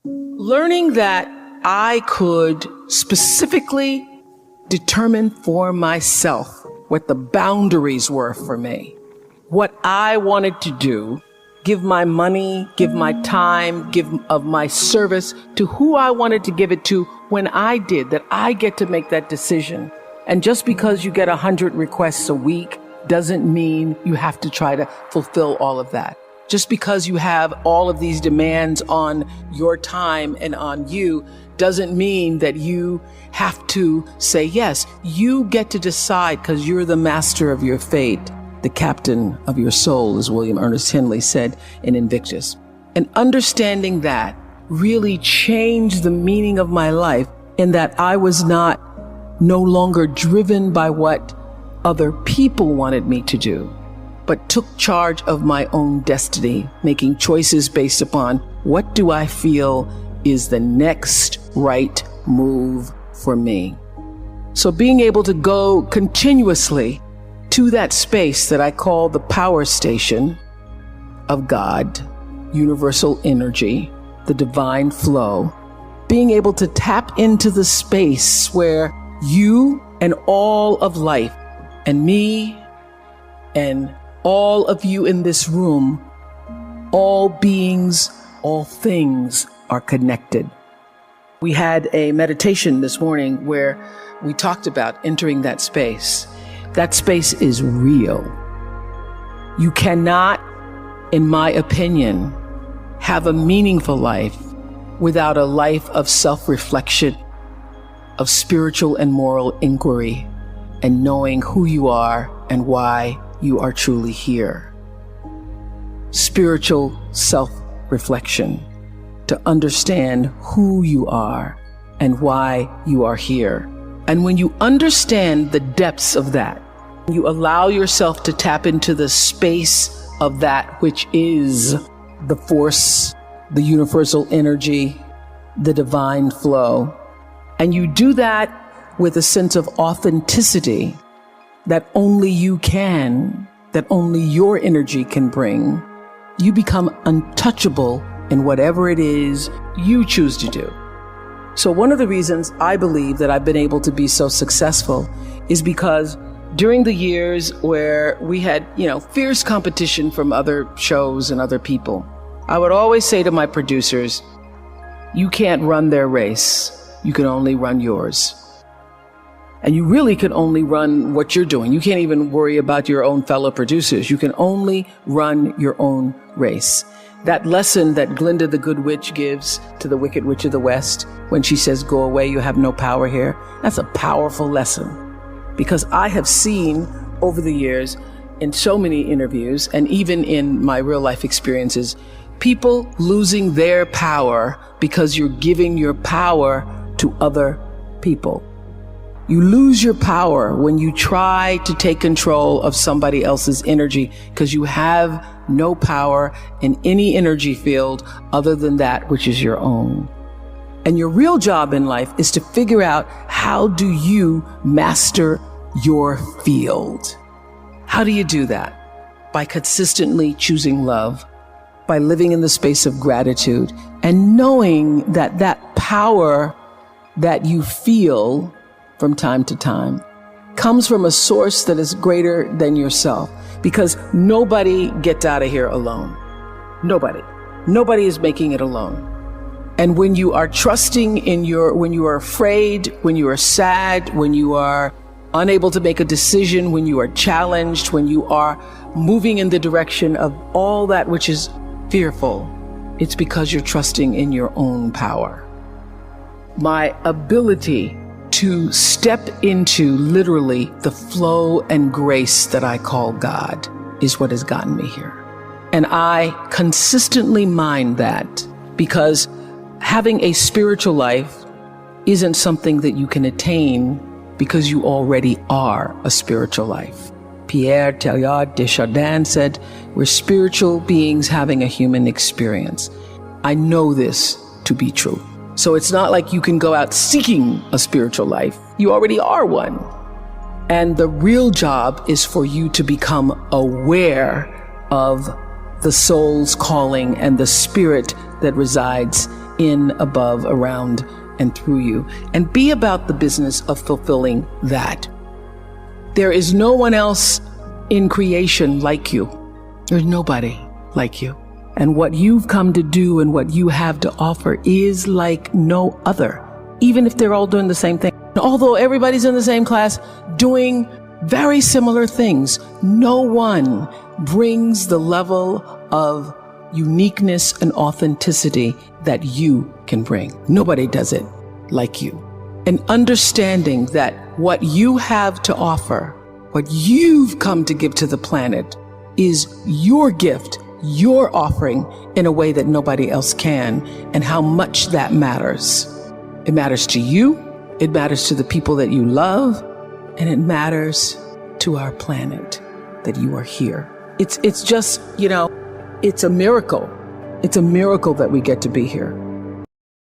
Learning that I could specifically determine for myself what the boundaries were for me, what I wanted to do, give my money, give my time, give of my service to who I wanted to give it to when I did, that I get to make that decision. And just because you get 100 requests a week doesn't mean you have to try to fulfill all of that. Just because you have all of these demands on your time and on you doesn't mean that you have to say yes. You get to decide because you're the master of your fate, the captain of your soul, as William Ernest Henley said in Invictus. And understanding that really changed the meaning of my life, in that I was no longer driven by what other people wanted me to do, but took charge of my own destiny, making choices based upon what do I feel is the next right move for me. So being able to go continuously to that space that I call the power station of God, universal energy, the divine flow, being able to tap into the space where you and all of life and me and all of you in this room, all beings, all things are connected. We had a meditation this morning where we talked about entering that space. That space is real. You cannot, in my opinion, have a meaningful life without a life of self-reflection, of spiritual and moral inquiry, and knowing who you are and why you are truly here. Spiritual self-reflection, to understand who you are and why you are here. And when you understand the depths of that, you allow yourself to tap into the space of that which is the force, the universal energy, the divine flow. And you do that with a sense of authenticity that only you can, that only your energy can bring. You become untouchable in whatever it is you choose to do. So one of the reasons I believe that I've been able to be so successful is because during the years where we had, fierce competition from other shows and other people, I would always say to my producers, you can't run their race. You can only run yours. And you really can only run what you're doing. You can't even worry about your own fellow producers. You can only run your own race. That lesson that Glinda the Good Witch gives to the Wicked Witch of the West when she says, go away, you have no power here. That's a powerful lesson, because I have seen over the years in so many interviews and even in my real life experiences, people losing their power because you're giving your power to other people. You lose your power when you try to take control of somebody else's energy, because you have no power in any energy field other than that which is your own. And your real job in life is to figure out, how do you master your field? How do you do that? By consistently choosing love, by living in the space of gratitude, and knowing that that power that you feel from time to time comes from a source that is greater than yourself, because nobody gets out of here alone. Nobody is making it alone. And when you are trusting when you are afraid, when you are sad, when you are unable to make a decision, when you are challenged, when you are moving in the direction of all that which is fearful, it's because you're trusting in your own power. My ability to step into literally the flow and grace that I call God is what has gotten me here. And I consistently mind that, because having a spiritual life isn't something that you can attain because you already are a spiritual life. Pierre Teilhard de Chardin said, we're spiritual beings having a human experience. I know this to be true. So it's not like you can go out seeking a spiritual life. You already are one. And the real job is for you to become aware of the soul's calling and the spirit that resides in, above, around, and through you. And be about the business of fulfilling that. There is no one else in creation like you. There's nobody like you. And what you've come to do and what you have to offer is like no other, even if they're all doing the same thing. Although everybody's in the same class doing very similar things, no one brings the level of uniqueness and authenticity that you can bring. Nobody does it like you. And understanding that what you have to offer, what you've come to give to the planet, is your gift, your offering in a way that nobody else can, and how much that matters. It matters to you, it matters to the people that you love, and it matters to our planet that you are here. It's just, it's a miracle. It's a miracle that we get to be here.